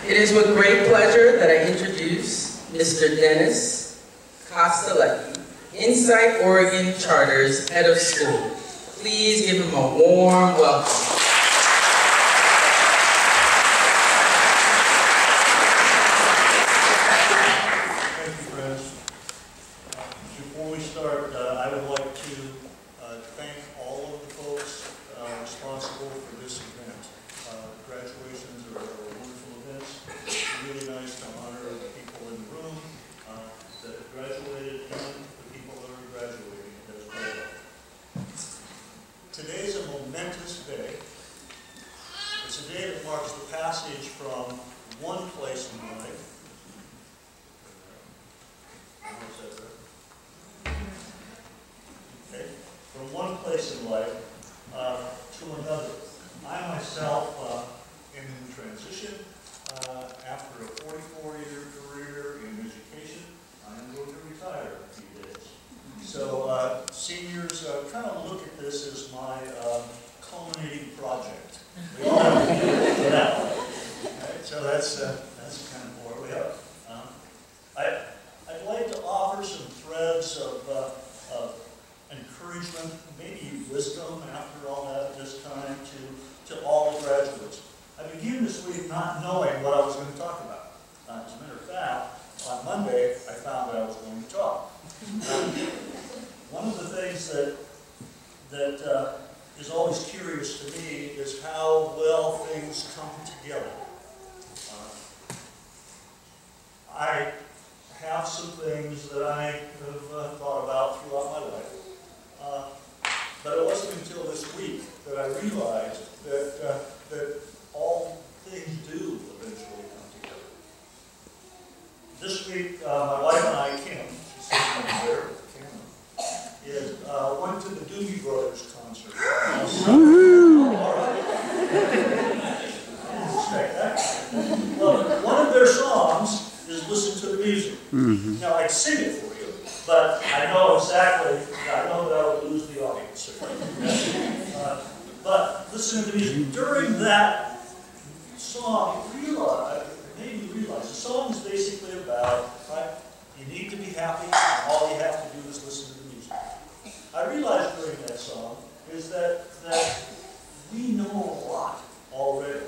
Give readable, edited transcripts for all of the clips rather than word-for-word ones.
It is with great pleasure that I introduce Mr. Dennis Kostelecky, Insight Oregon Charter's Head of School. Please give him a warm welcome. Today's a momentous day. It's a day that marks the passage from one place in life. Okay. From one place in life to another. I myself am in transition after a 44-year career in education. I am going to retire in a few days. So seniors kind of look at this as my culminating project. We all have to do that one. Right? So that's kind of where we are. I'd like to offer some threads of encouragement, maybe wisdom after all that at this time to all the graduates. I began this week not knowing what I was going to talk about. As a matter of fact, on Monday I found that I was going to talk. One of the things that is always curious to me is how well things come together. I have some things that I have thought about throughout my life, but it wasn't until this week that I realized that all things do eventually come together. This week, my wife and I, Kim, she's sitting over there, went to the Doobie Brothers concert. Well, one of their songs is "Listen to the Music." Now, I'd sing it for you, but I know that I would lose the audience. But listen to the music. During that song, it made me realize the song is basically about, right, you need to be happy, and all you have to do is listen to the music. I realized during that song is that we know a lot already.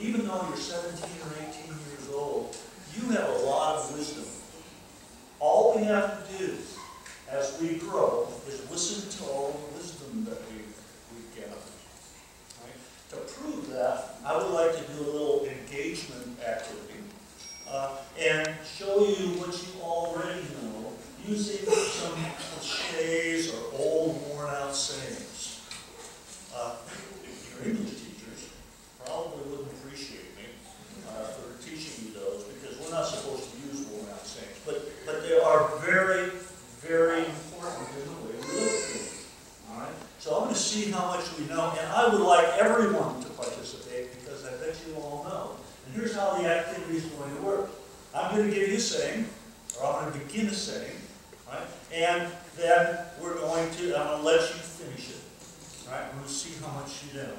Even though you're 17 or 18 years old, you have a lot of wisdom. All we have to do as we grow is listen to all the wisdom that we've gathered. Right? To prove that, I would like to do a little engagement activity and show you what you already know using some cliches or old, worn-out sayings. Your English teachers probably wouldn't appreciate me for teaching you those because we're not supposed to use worn-out sayings. But they are very, very important in the way we look at them. All right? So I'm going to see how much we know, and I would like everyone to participate because I bet you all know. And here's how the activity is going to work. I'm going to give you a saying, or I'm going to begin a saying, right? And then I'm going to let you finish it. Right? We're going to see how much you know.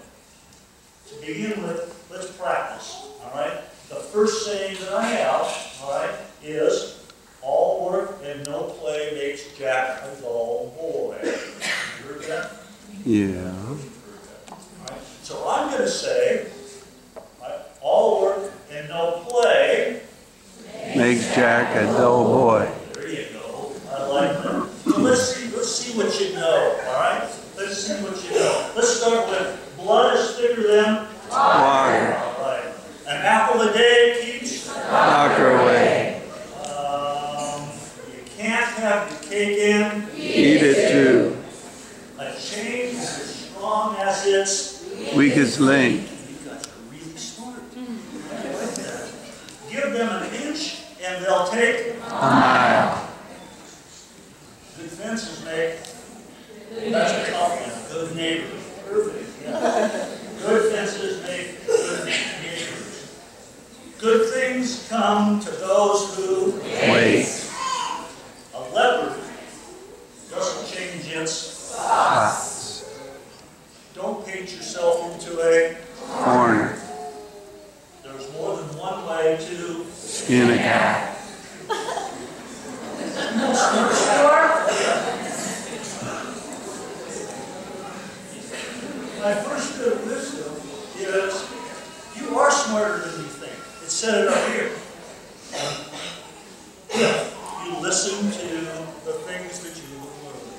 To begin with, let's practice. All right? The first saying that I have, all right, is all work and no play makes Jack a dull boy. You heard that? Yeah. All right? So I'm going to say, right, all work and no play makes Jack a dull boy. There you go. I like that. So let's see what you know. All right? Let's see what you know. Let's start with blood is thicker than water. All right. An apple a day keeps the doctor away. You can't have your cake and eat it too. A chain is as strong as its weakest link. You guys are really smart. I like that. Give them an inch and they'll take a mile. Good fences make. That's a compliment. Good neighbors. Perfect. Yeah. Good fences make good neighbors. Good things come to those who wait. A leopard doesn't change its spots. Don't paint yourself into a corner. There's more than one way to Skin a cat. My first bit of wisdom is you are smarter than you think. It said it up here. If you listen to the things that you learn,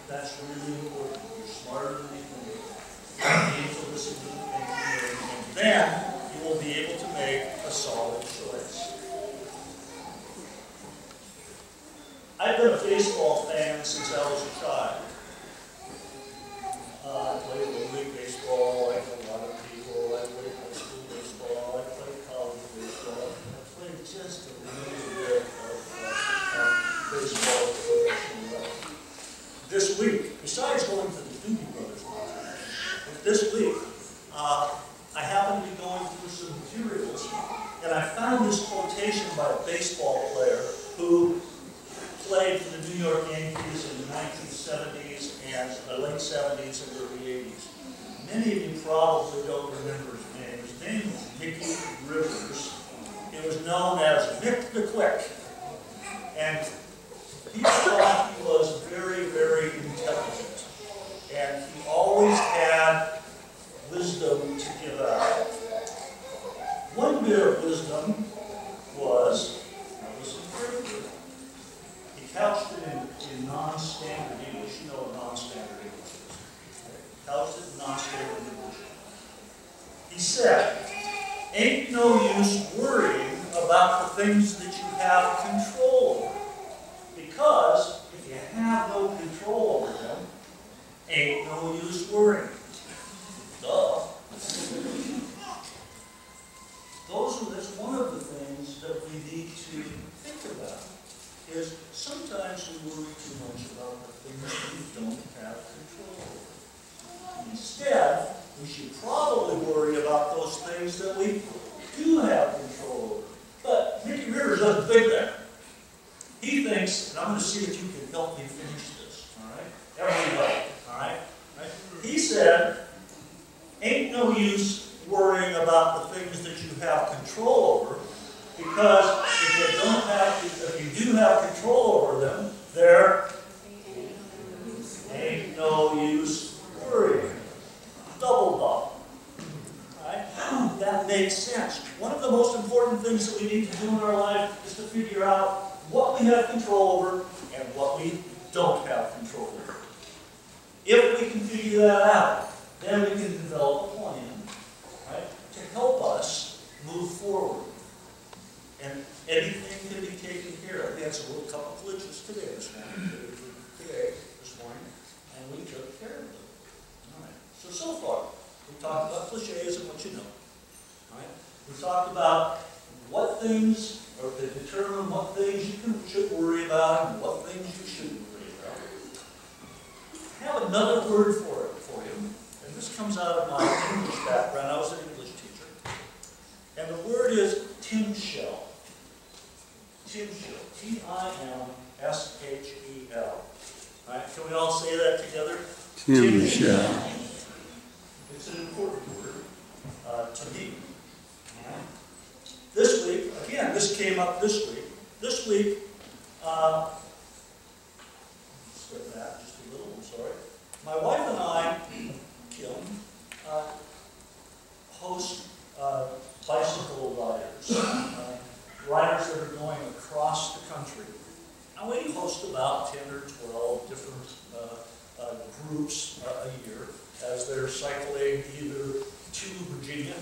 that's really important. You're smarter than you think. You need to listen to the things you learn, and then you will be able to make a solid choice. I've been a baseball fan since I was a child. I played Little League baseball, like a lot of people. I played high school baseball, I played college baseball. I played just a little bit of baseball at the professional level. This week, besides going to the Doobie Brothers concert, this week, I happened to be going through some materials, and I found this quotation by a baseball player who played for the New York Yankees in the 1970s and the late 70s and early 80s. Many of you probably don't remember his name. His name was Mickey Rivers. He was known as Mick the Quick. And people thought he was very, very intelligent. And he always had wisdom to give out. One bit of wisdom was, now listen carefully, he couched it in non-standard English. You know what non-standard English is. Okay? Couched it in non-standard English. He said, ain't no use worrying about the things that you have control over. Because if you have no control over them, ain't no use worrying. Duh. That's one of the things that we need to think about. Is sometimes we worry too much about the things that we don't have control over. Instead, we should probably worry about those things that we do have control over. But Mickey Rivers doesn't think that. He thinks, and I'm going to see if you can help me finish this, all right? Everybody, all right? He said, ain't no use worrying about the things that you have control over, because if you do have control over them, there ain't no use worrying. Double bubble. Right? That makes sense. One of the most important things that we need to do in our life is to figure out what we have control over and what we don't have control over. If we can figure that out, then we can develop a plan, right, to help us move forward. And anything can be taken care of. We had a little couple of glitches today this morning, and we took care of them. All right. So far, we talked about cliches and what you know. All right. We talked about what things, or to determine what things you should worry about and what things you shouldn't worry about. I have another word for you, and this comes out of my English background. I was an English teacher, and the word is tin shell. Tin shell. T-I-M-S-H-E-L. All right, can we all say that together? Tin shell. It's an important word to me. All right. This week, again, this came up this week. This week, skip that just a little, I'm sorry. My wife and I, Kim, host bicycle riders. Riders that are going across the country. And we host about 10 or 12 different groups a year as they're cycling either to Virginia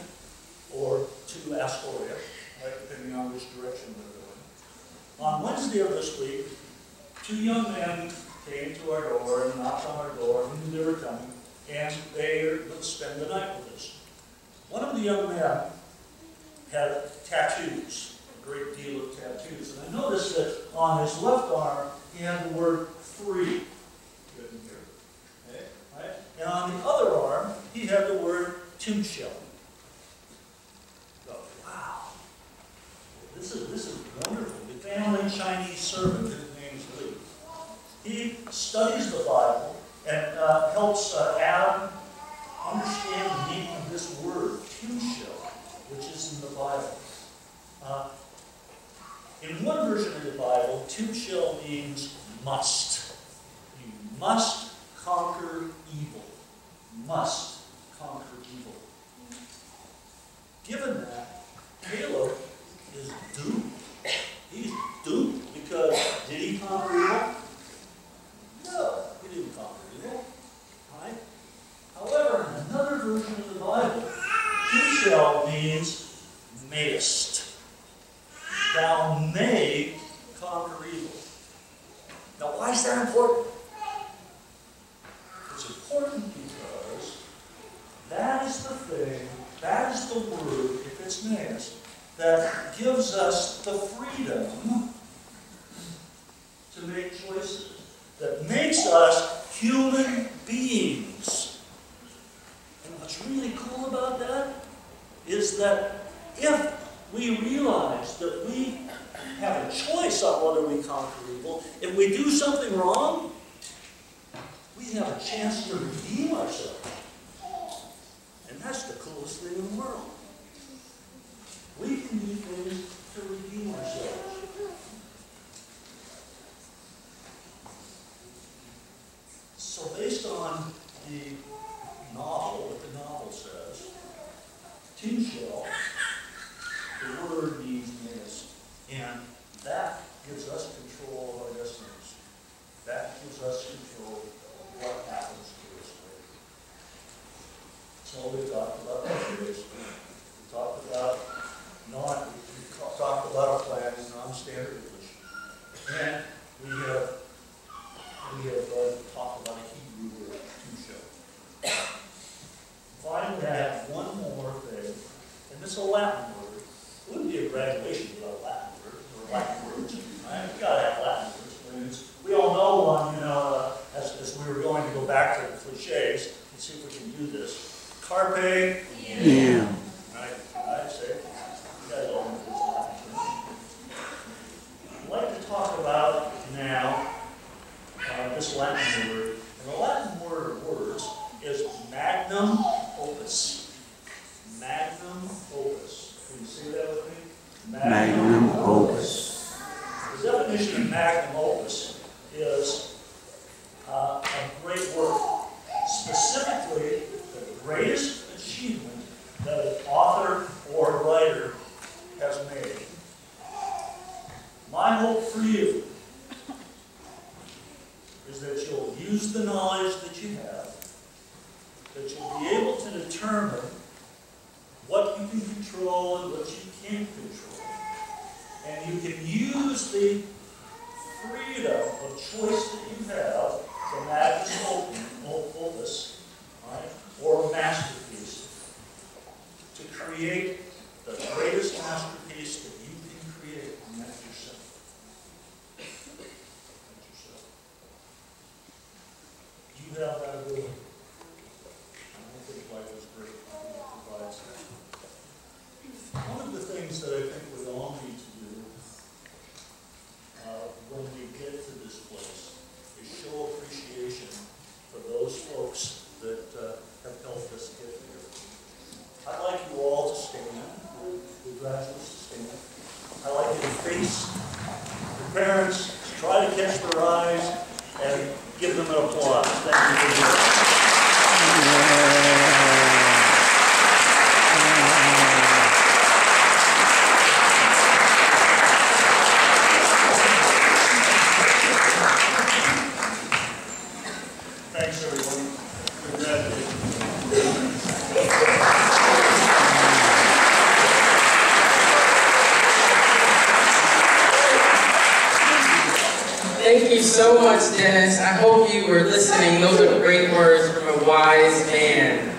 or to Astoria, right, depending on which direction they're going. On Wednesday of this week, 2 young men came to our door and knocked on our door, and knew they were coming, and they would spend the night with us. One of the young men had tattoos. Great deal of tattoos. And I noticed that on his left arm, he had the word free written here. Okay? Right? And on the other arm, he had the word tin shell. So, wow. This is wonderful. The family Chinese servant, his name is Lee. He studies the Bible and helps Adam understand the meaning of this word, tin shell, which is in the Bible. In one version of the Bible, "Tim shall" means must. You must conquer evil. Must conquer evil. Given that, Caleb is doomed. He's doomed because did he conquer evil? No, he didn't conquer evil. Right? However, in another version of the Bible, "Tu shall" means mayest. Thou may conquer evil. Now, why is that important? It's important because that is the thing, that is the word, if it's mayest, that gives us the freedom to make choices, that makes us human beings. And what's really cool about that is that if we realize that we have a choice on whether we conquer evil, if we do something wrong, we have a chance to redeem ourselves. And that's the coolest thing in the world. We can do things to redeem ourselves. So based on the novel, what the novel says, "Tu shall," the word means mayest, and that gives us control of our destinies. That gives us control of what happens to us later. So we talked about prejudice. We talked about talked about a plan in non-standard English, and we have talked about a Hebrew word, "Tu shall." Finally, I have one more thing, and this is a Latin word. It wouldn't be a graduation without Latin words, or Latin words. Right? You've got to have Latin words. We all know one, as we were going to go back to the cliches, and see if we can do this. Carpe diem. Right? I say, you guys all know this Latin. I'd like to talk about now this Latin word. And the Latin word of words is magnum opus. Magnum opus. Can you say that with me? Magnum opus. The definition of magnum opus is a great work. Specifically, the greatest achievement that an author or writer has made. My hope for you is that you'll use the knowledge that you have, that you'll be able to determine what you can control and what you can't control. And you can use the freedom of choice that you have from magnum opus, right, or a masterpiece, to create the greatest masterpiece that you can create, and that's yourself. That's yourself. You have that ability. I don't think life is great. I think it provides that. One of the things that I think we all need to do when we get to this place is show appreciation for those folks that have helped us get here. I'd like you all to stand, the graduates to stand. I'd like you to face your parents, try to catch their eyes, and give them an applause. Thank you for doing that. Thanks, everyone. Congratulations. Thank you so much, Dennis. I hope you were listening. Those are great words from a wise man.